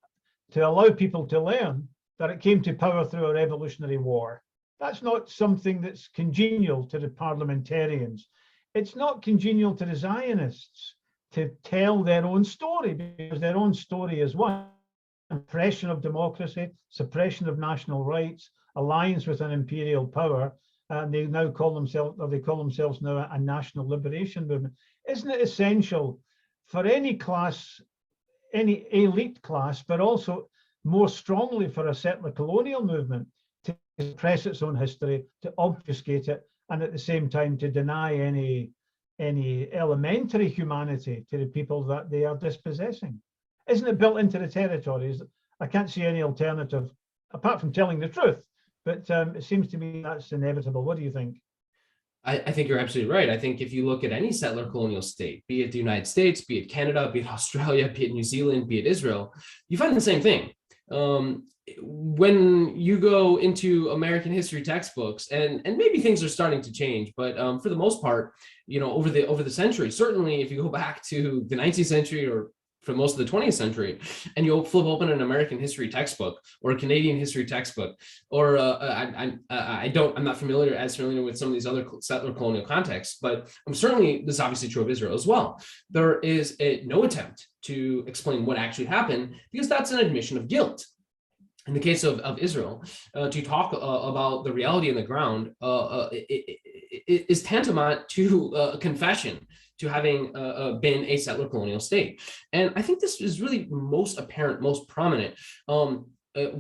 S1: allow people to learn that it came to power through a revolutionary war. That's not something that's congenial to the parliamentarians. It's not congenial to the Zionists to tell their own story, because their own story is one: suppression of democracy, suppression of national rights, alliance with an imperial power, and they call themselves now a national liberation movement. Isn't it essential for any class, any elite class, but also more strongly for a settler colonial movement, to suppress its own history, to obfuscate it, and at the same time to deny any elementary humanity to the people that they are dispossessing. Isn't it built into the territories? I can't see any alternative apart from telling the truth, but it seems to me that's inevitable. What do you think?
S2: I think you're absolutely right. I think if you look at any settler colonial state, be it the United States, be it Canada, be it Australia, be it New Zealand, be it Israel, you find the same thing. When you go into American history textbooks, and maybe things are starting to change, but for the most part, over the century, certainly if you go back to the 19th century or for most of the 20th century, and you'll flip open an American history textbook or a Canadian history textbook, or I'm not familiar with some of these other settler colonial contexts, but certainly this is obviously true of Israel as well. There is no attempt to explain what actually happened, because that's an admission of guilt. In the case of Israel, to talk about the reality on the ground is tantamount to a confession to having been a settler colonial state. And I think this is really most apparent, most prominent from the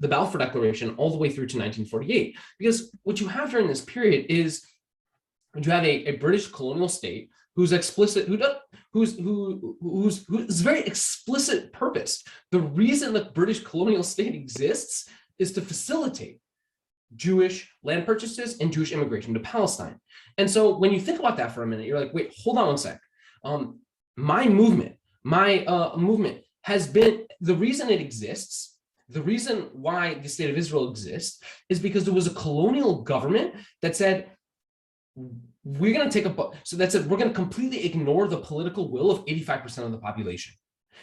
S2: Balfour Declaration all the way through to 1948. Because what you have during this period is you have a British colonial state whose very explicit purpose. The reason the British colonial state exists is to facilitate Jewish land purchases and Jewish immigration to Palestine. And so when you think about that for a minute, you're like, wait, hold on one sec. My movement has been, the reason it exists, the reason why the state of Israel exists is because there was a colonial government that said, we're going to completely ignore the political will of 85% of the population.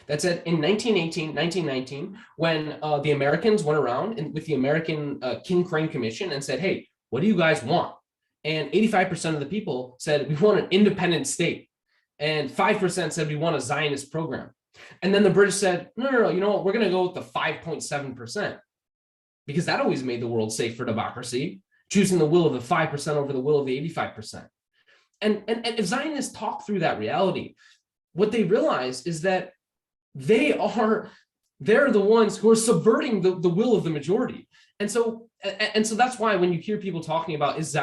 S2: That said, in 1919, when the Americans went around with the American King Crane Commission and said, hey, what do you guys want? And 85% of the people said, we want an independent state. And 5% said, we want a Zionist program. And then the British said, no, you know what? We're going to go with the 5.7%, because that always made the world safe for democracy, choosing the will of the 5% over the will of the 85%. And if Zionists talk through that reality, what they realize is that they're the ones who are subverting the will of the majority. And so that's why when you hear people talking about is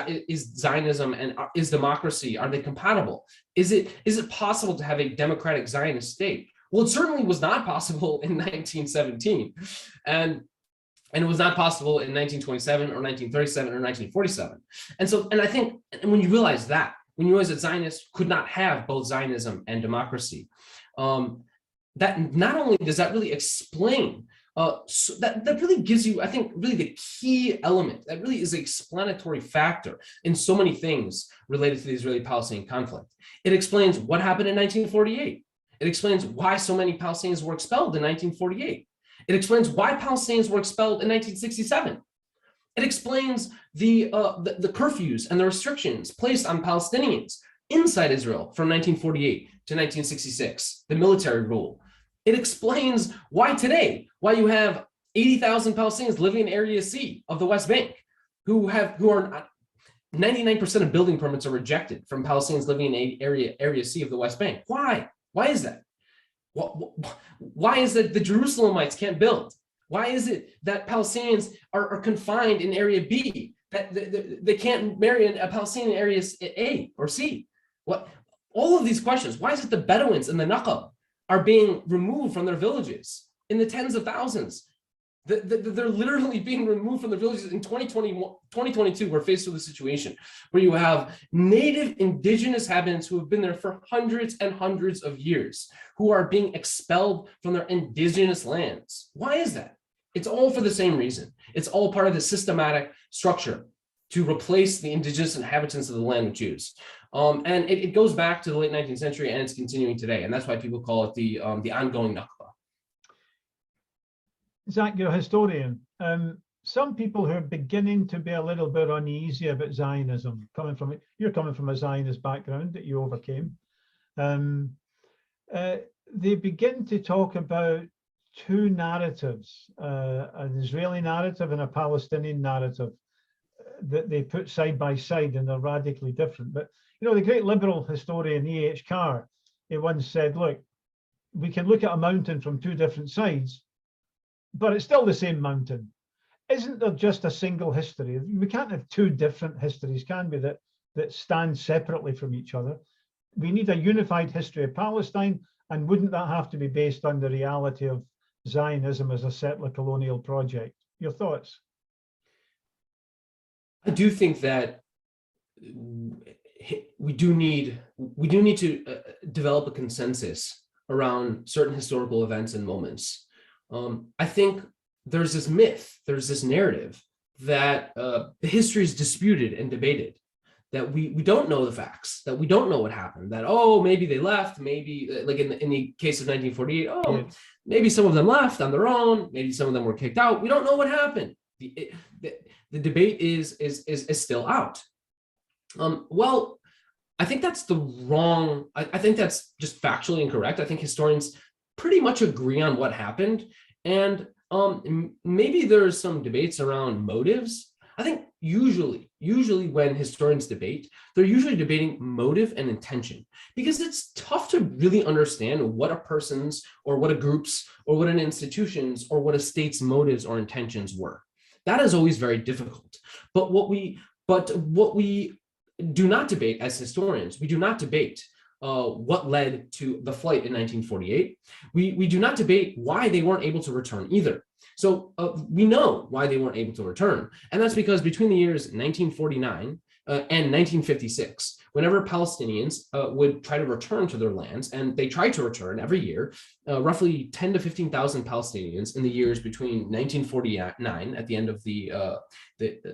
S2: Zionism and is democracy, are they compatible? Is it possible to have a democratic Zionist state? Well, it certainly was not possible in 1917. And it was not possible in 1927 or 1937 or 1947. And I think when you realize that, when you realize that Zionists could not have both Zionism and democracy, that not only does that really explain, that really gives you, I think, really the key element, that really is an explanatory factor in so many things related to the Israeli-Palestinian conflict. It explains what happened in 1948. It explains why so many Palestinians were expelled in 1948. It explains why Palestinians were expelled in 1967. It explains the curfews and the restrictions placed on Palestinians inside Israel from 1948 to 1966, the military rule. It explains why you have 80,000 Palestinians living in Area C of the West Bank, who are 99% of building permits are rejected from Palestinians living in Area C of the West Bank. Why? Why is that? Why is it the Jerusalemites can't build? Why is it that Palestinians are confined in Area B, that they can't marry a Palestinian in Area A or C? What? All of these questions. Why is it the Bedouins in the Naqab are being removed from their villages in the tens of thousands? They're literally being removed from their villages. In 2022, we're faced with a situation where you have native indigenous inhabitants who have been there for hundreds and hundreds of years, who are being expelled from their indigenous lands. Why is that? It's all for the same reason. It's all part of the systematic structure to replace the indigenous inhabitants of the land with Jews. And it goes back to the late 19th century, and it's continuing today. And that's why people call it the ongoing Nakba.
S1: Zach, you're a historian. Some people who are beginning to be a little bit uneasy about Zionism, you're coming from a Zionist background that you overcame. They begin to talk about two narratives, an Israeli narrative and a Palestinian narrative, that they put side by side, and they're radically different. But the great liberal historian E.H. Carr, he once said, look, we can look at a mountain from two different sides, but it's still the same mountain. isn't there just a single history? We can't have two different histories, can we, that stand separately from each other? We need a unified history of Palestine, and wouldn't that have to be based on the reality of Zionism as a settler colonial project? Your thoughts?
S2: I do think that we do need to develop a consensus around certain historical events and moments. I think there's this myth, there's this narrative that the history is disputed and debated, that we don't know the facts, that we don't know what happened, that, oh, maybe they left, maybe like in the case of 1948, oh, maybe some of them left on their own, maybe some of them were kicked out. We don't know what happened. The debate is still out. Well, I think that's the wrong, I think that's just factually incorrect. I think historians pretty much agree on what happened. And maybe there's some debates around motives. I think usually when historians debate, they're usually debating motive and intention, because it's tough to really understand what a person's or what a group's or what an institution's or what a state's motives or intentions were. That is always very difficult. But what we do not debate as historians, we do not debate what led to the flight in 1948. We do not debate why they weren't able to return either. So we know why they weren't able to return. And that's because between the years 1949 and 1956, whenever Palestinians would try to return to their lands, and they tried to return every year, roughly 10 to 15,000 Palestinians in the years between 1949 at the end of the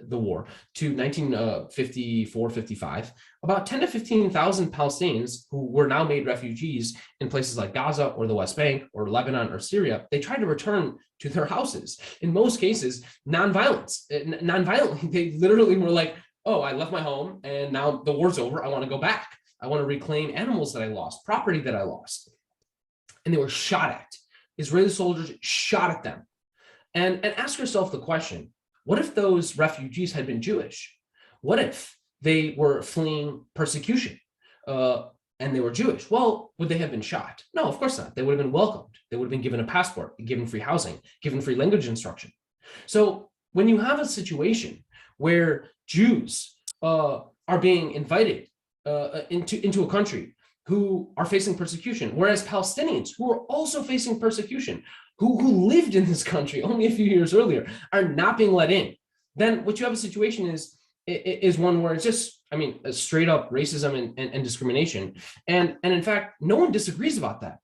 S2: war to 1954-55, about 10 to 15,000 Palestinians who were now made refugees in places like Gaza or the West Bank or Lebanon or Syria, they tried to return to their houses. In most cases, non-violently, they literally were like, oh, I left my home and now the war's over. I want to go back. I want to reclaim animals that I lost, property that I lost. And they were shot at. Israeli soldiers shot at them. And ask yourself the question, what if those refugees had been Jewish? What if they were fleeing persecution and they were Jewish? Well, would they have been shot? No, of course not. They would have been welcomed. They would have been given a passport, given free housing, given free language instruction. So when you have a situation where Jews are being invited into a country who are facing persecution, whereas Palestinians who are also facing persecution, who lived in this country only a few years earlier, are not being let in, then what you have a situation is one where it's just, I mean, straight up racism and discrimination. And in fact, no one disagrees about that.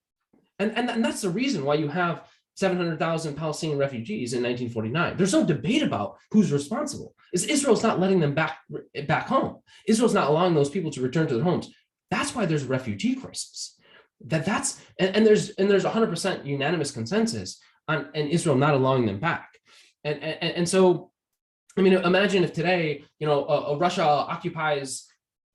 S2: And that's the reason why you have 700,000 Palestinian refugees in 1949. There's no debate about who's responsible. Israel's not letting them back home. Israel's not allowing those people to return to their homes. That's why there's a refugee crisis. There's 100% unanimous consensus on Israel not allowing them back. And so, I mean, imagine if today, Russia occupies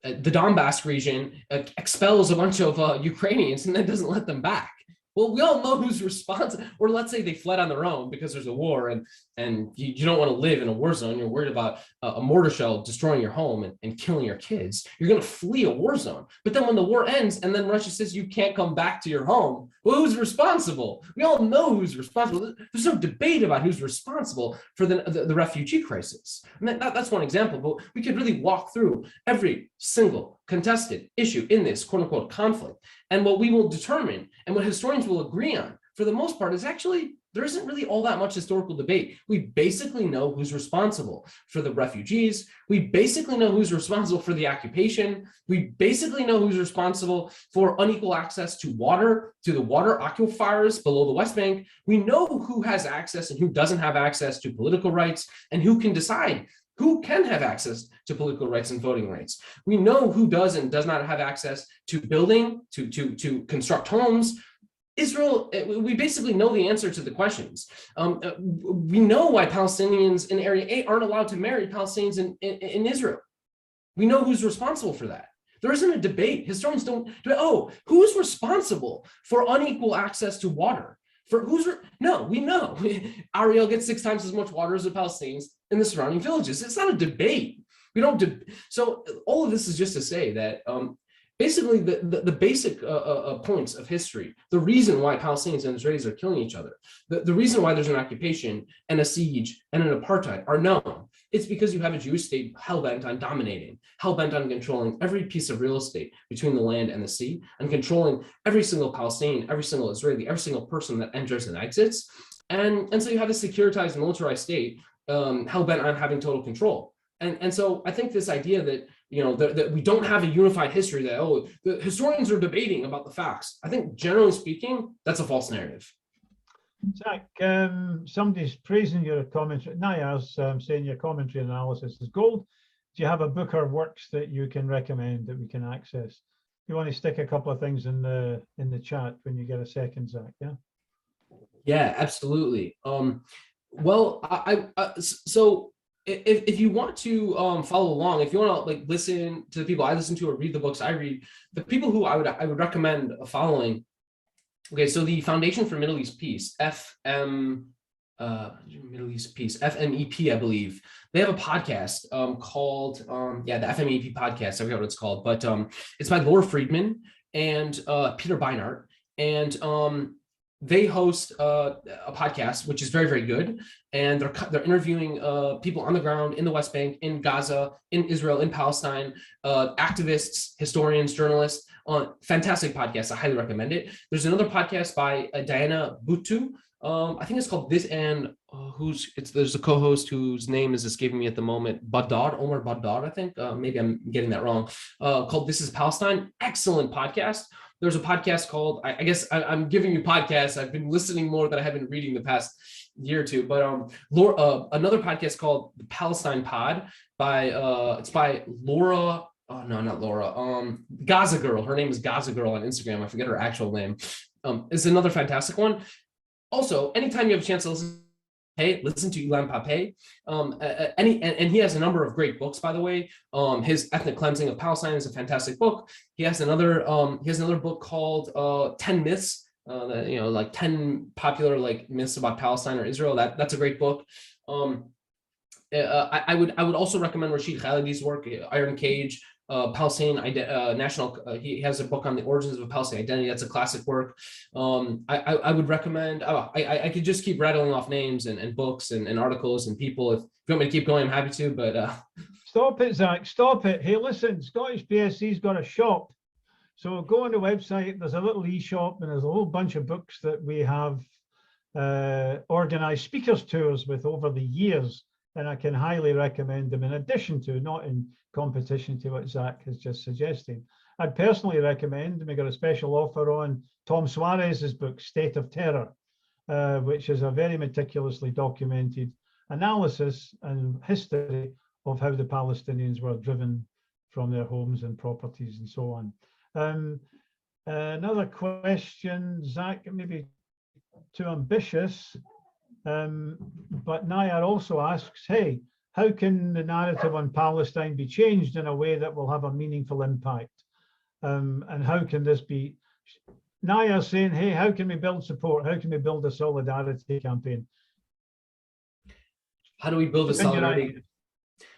S2: the Donbass region, expels a bunch of Ukrainians, and then doesn't let them back. Well, we all know who's responsible. Or let's say they fled on their own because there's a war and you don't want to live in a war zone. You're worried about a mortar shell destroying your home and killing your kids. You're going to flee a war zone. But then when the war ends and then Russia says you can't come back to your home, well, who's responsible? We all know who's responsible. There's no debate about who's responsible for the refugee crisis. And that's one example, but we could really walk through every single contested issue in this quote unquote conflict. And what we will determine and what historians will agree on for the most part is actually there isn't really all that much historical debate. We basically know who's responsible for the refugees. We basically know who's responsible for the occupation. We basically know who's responsible for unequal access to water, to the water aquifers below the West Bank. We know who has access and who doesn't have access to political rights and who can decide who can have access to political rights and voting rights. We know who does and does not have access to building, to construct homes. Israel, we basically know the answer to the questions. We know why Palestinians in Area 8 aren't allowed to marry Palestinians in Israel. We know who's responsible for that. There isn't a debate. Historians don't, who's responsible for unequal access to water? No, we know. Ariel gets 6 times as much water as the Palestinians in the surrounding villages. It's not a debate. So all of this is just to say that basically the basic points of history, the reason why Palestinians and Israelis are killing each other, the reason why there's an occupation and a siege and an apartheid are known. It's because you have a Jewish state hell-bent on dominating, hell-bent on controlling every piece of real estate between the land and the sea, and controlling every single Palestinian, every single Israeli, every single person that enters and exits. And so you have a securitized, militarized state hell-bent on having total control. And so I think this idea that, that we don't have a unified history, that, the historians are debating about the facts. I think generally speaking, that's a false narrative.
S1: Zach, somebody's praising your commentary. Nayar's saying your commentary analysis is gold. Do you have a book or works that you can recommend that we can access? You want to stick a couple of things in the chat when you get a second, Zach? Yeah. Yeah,
S2: absolutely. Well, so if you want to follow along, if you want to listen to the people I listen to or read the books I read, the people who I would recommend following. Okay, so the Foundation for Middle East Peace, FMEP, I believe. They have a podcast called the FMEP podcast. I forgot what it's called, but it's by Laura Friedman and Peter Beinart, and they host a podcast which is very, very good, and they're interviewing people on the ground in the West Bank, in Gaza, in Israel, in Palestine, activists, historians, journalists. Fantastic podcast. I highly recommend it. There's another podcast by Diana Buttu. I think it's called This, and there's a co-host whose name is escaping me at the moment. Omar Badar, I think. Maybe I'm getting that wrong. Called This is Palestine. Excellent podcast. There's a podcast called, I guess I'm giving you podcasts. I've been listening more than I have been reading the past year or two, but another podcast called The Palestine Pod it's by Laura. Oh, no, not Laura. Gaza Girl. Her name is Gaza Girl on Instagram. I forget her actual name. It's another fantastic one. Also, anytime you have a chance to listen to Ilan Pappé. And he has a number of great books, by the way. His Ethnic Cleansing of Palestine is a fantastic book. He has another book called 10 Myths, 10 popular myths about Palestine or Israel. That's a great book. I would also recommend Rashid Khalidi's work, Iron Cage, Palestinian national. He has a book on the origins of a Palestinian identity. That's a classic work. I would recommend. I could just keep rattling off names and books and articles and people. If you want me to keep going, I'm happy to. But
S1: stop it, Zach. Stop it. Hey, listen, Scottish PSC's got a shop. So go on the website. There's a little e-shop, and there's a whole bunch of books that we have organized speakers tours with over the years. And I can highly recommend them, in addition to, not in competition to what Zach has just suggested. I'd personally recommend, and we got a special offer on Tom Suarez's book, State of Terror, which is a very meticulously documented analysis and history of how the Palestinians were driven from their homes and properties and so on. Another question, Zach, maybe too ambitious. But Nayar also asks, hey, how can the narrative on Palestine be changed in a way that will have a meaningful impact? And how can this be? Nayar's saying, hey, how can we build support? How can we build a solidarity campaign?
S2: How do we build a solidarity?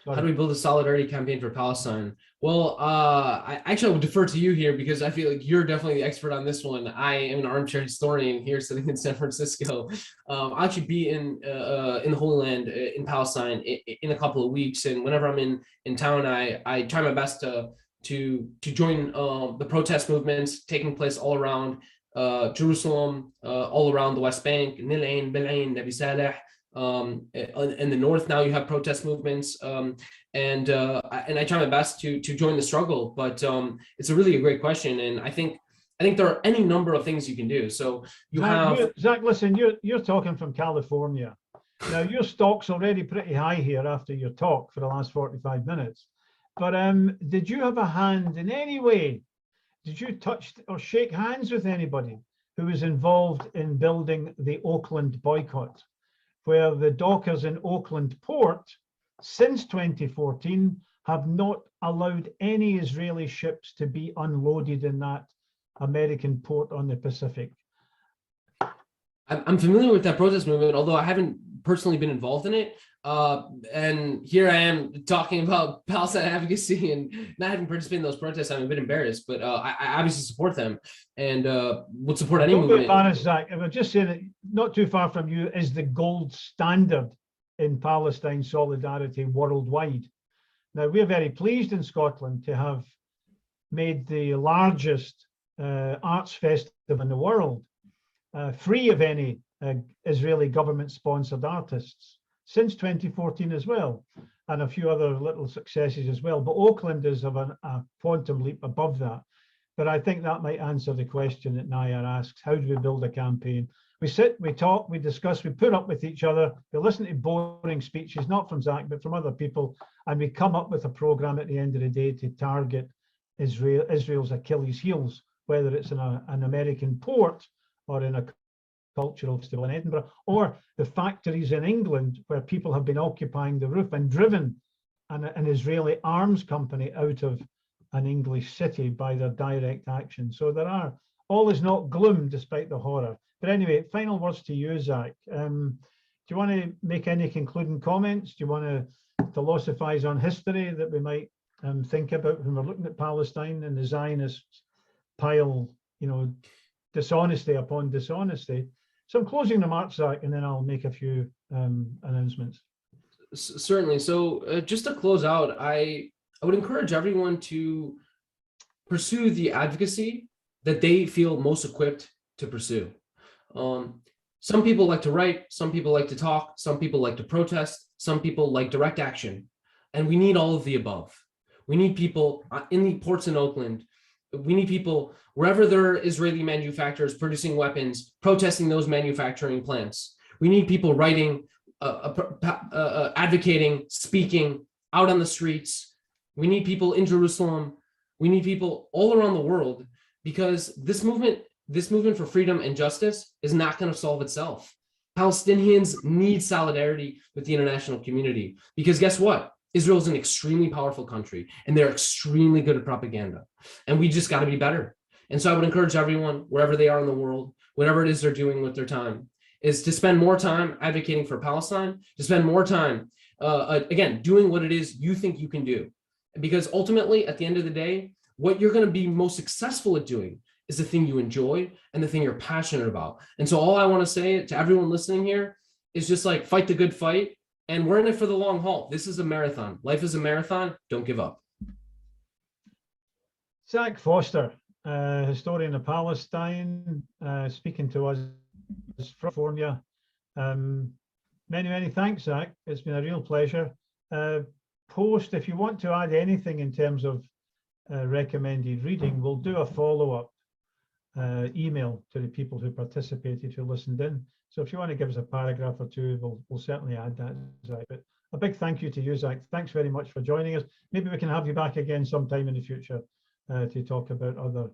S2: How do we build a solidarity campaign for Palestine? Well, I actually will defer to you here because I feel like you're definitely the expert on this one. I am an armchair historian here sitting in San Francisco. I'll actually be in the Holy Land in Palestine in a couple of weeks, and whenever I'm in town, I try my best to join the protest movements taking place all around Jerusalem, all around the West Bank, Nilain, Belain, Nabi Saleh. In the north now you have protest movements, and I try my best to join the struggle, but it's really a great question, and I think there are any number of things you can do. So
S1: Zach, listen, you're talking from California. Now your stock's already pretty high here after your talk for the last 45 minutes, but did you have a hand in any way? Did you touch or shake hands with anybody who was involved in building the Oakland boycott, where the dockers in Oakland port since 2014 have not allowed any Israeli ships to be unloaded in that American port on the Pacific?
S2: I'm familiar with that protest movement, although I haven't personally been involved in it. And here I am talking about Palestine advocacy and not having participated in those protests. I'm a bit embarrassed, but I obviously support them and would support any movement.
S1: Don't be embarrassed, Zach. I'm just saying that not too far from you is the gold standard in Palestine solidarity worldwide. Now, we're very pleased in Scotland to have made the largest arts festival in the world free of any Israeli government-sponsored artists since 2014 as well, and a few other little successes as well. But Oakland is of a quantum leap above that. But I think that might answer the question that Naya asks: how do we build a campaign? We sit, we talk, we discuss, we put up with each other, we listen to boring speeches, not from Zach, but from other people, and we come up with a program at the end of the day to target Israel's Achilles heels, whether it's in an American port or in a cultural festival in Edinburgh, or the factories in England where people have been occupying the roof and driven an Israeli arms company out of an English city by their direct action. So all is not gloom despite the horror. But anyway, final words to you, Zach. Do you want to make any concluding comments? Do you want to philosophize on history that we might think about when we're looking at Palestine and the Zionists pile, dishonesty upon dishonesty? Some closing remarks, Zach, and then I'll make a few announcements.
S2: Certainly. So just to close out, I would encourage everyone to pursue the advocacy that they feel most equipped to pursue. Some people like to write, some people like to talk, some people like to protest, some people like direct action, and we need all of the above. We need people in the ports in Oakland. We need people wherever there are Israeli manufacturers producing weapons, protesting those manufacturing plants. We need people writing, advocating, speaking out on the streets. We need people in Jerusalem. We need people all around the world, because this movement for freedom and justice is not going to solve itself. Palestinians need solidarity with the international community, because guess what? Israel is an extremely powerful country and they're extremely good at propaganda, and we just got to be better. And so I would encourage everyone, wherever they are in the world, whatever it is they're doing with their time, is to spend more time advocating for Palestine, to spend more time, again, doing what it is you think you can do. Because ultimately, at the end of the day, what you're going to be most successful at doing is the thing you enjoy and the thing you're passionate about. And so all I want to say to everyone listening here is just like, fight the good fight. And we're in it for the long haul. This is a marathon. Life is a marathon. Don't give up.
S1: Zach Foster, historian of Palestine, speaking to us from California. Many thanks, Zach. It's been a real pleasure. Post, if you want to add anything in terms of recommended reading, we'll do a follow-up email to the people who participated, who listened in. So if you want to give us a paragraph or two, we'll certainly add that, Zach. But a big thank you to you, Zach. Thanks very much for joining us. Maybe we can have you back again sometime in the future to talk about other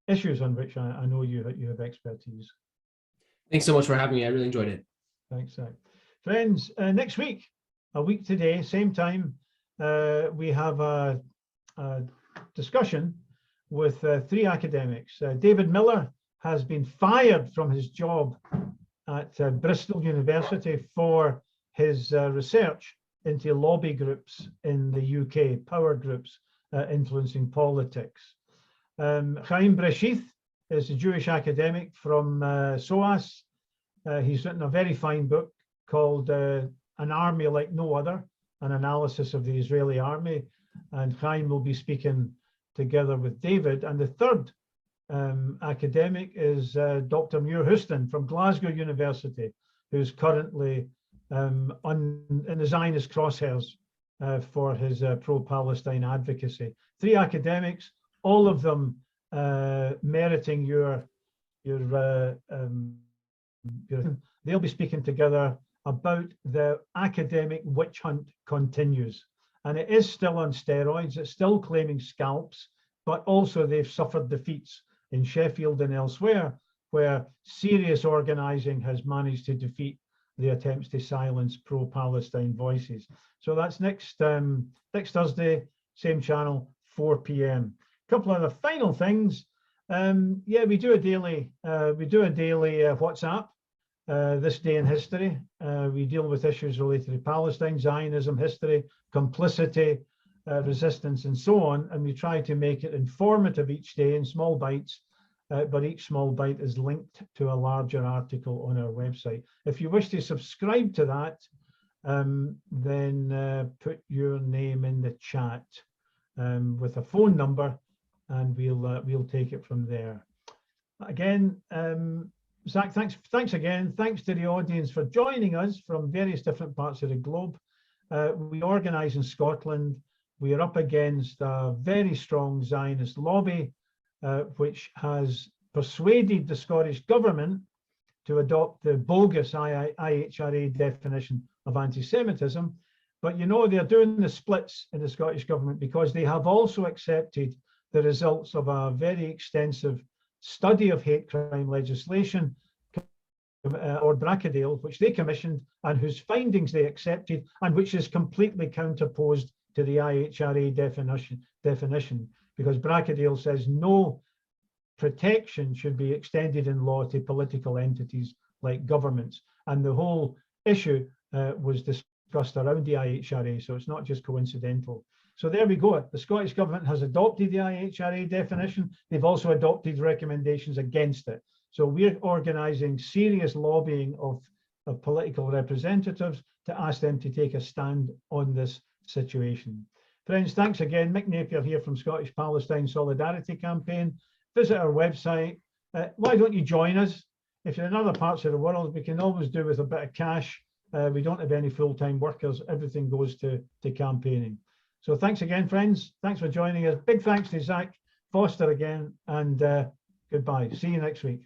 S1: issues on which I know you have expertise.
S2: Thanks so much for having me. I really enjoyed it.
S1: Thanks, Zach. Friends, next week, a week today, same time, we have a discussion with three academics. David Miller has been fired from his job at Bristol University for his research into lobby groups in the UK, power groups influencing politics. Chaim Breshith is a Jewish academic from SOAS. He's written a very fine book called An Army Like No Other, an analysis of the Israeli army. And Chaim will be speaking together with David. And the third academic is Dr. Muir Houston from Glasgow University, who's currently in the Zionist crosshairs for his pro-Palestine advocacy. Three academics, all of them meriting your they'll be speaking together about the academic witch hunt continues. And it is still on steroids, it's still claiming scalps, but also they've suffered defeats in Sheffield and elsewhere, where serious organizing has managed to defeat the attempts to silence pro-Palestine voices. So that's next Thursday, same channel, 4 p.m. A couple of the final things. Yeah, we do a daily WhatsApp This Day in History. We deal with issues related to Palestine, Zionism, history, complicity, resistance, and so on. And we try to make it informative each day in small bites, but each small bite is linked to a larger article on our website. If you wish to subscribe to that, then put your name in the chat with a phone number, and we'll take it from there. Again, Zach, thanks again. Thanks to the audience for joining us from various different parts of the globe. We organise in Scotland. We are up against a very strong Zionist lobby, which has persuaded the Scottish government to adopt the bogus IHRA definition of anti-Semitism. But you know, they're doing the splits in the Scottish government because they have also accepted the results of a very extensive study of hate crime legislation, or Bracadale, which they commissioned and whose findings they accepted, and which is completely counterposed to the IHRA definition, because Bracadale says no protection should be extended in law to political entities like governments. And the whole issue was discussed around the IHRA, so it's not just coincidental. So there we go. The Scottish government has adopted the IHRA definition. They've also adopted recommendations against it. So we're organising serious lobbying of political representatives to ask them to take a stand on this situation. Friends, thanks again. Mick Napier here from Scottish Palestine Solidarity Campaign. Visit our website. Why don't you join us? If you're in other parts of the world, we can always do with a bit of cash. We don't have any full-time workers. Everything goes to campaigning. So thanks again, friends. Thanks for joining us. Big thanks to Zach Foster again, and goodbye. See you next week.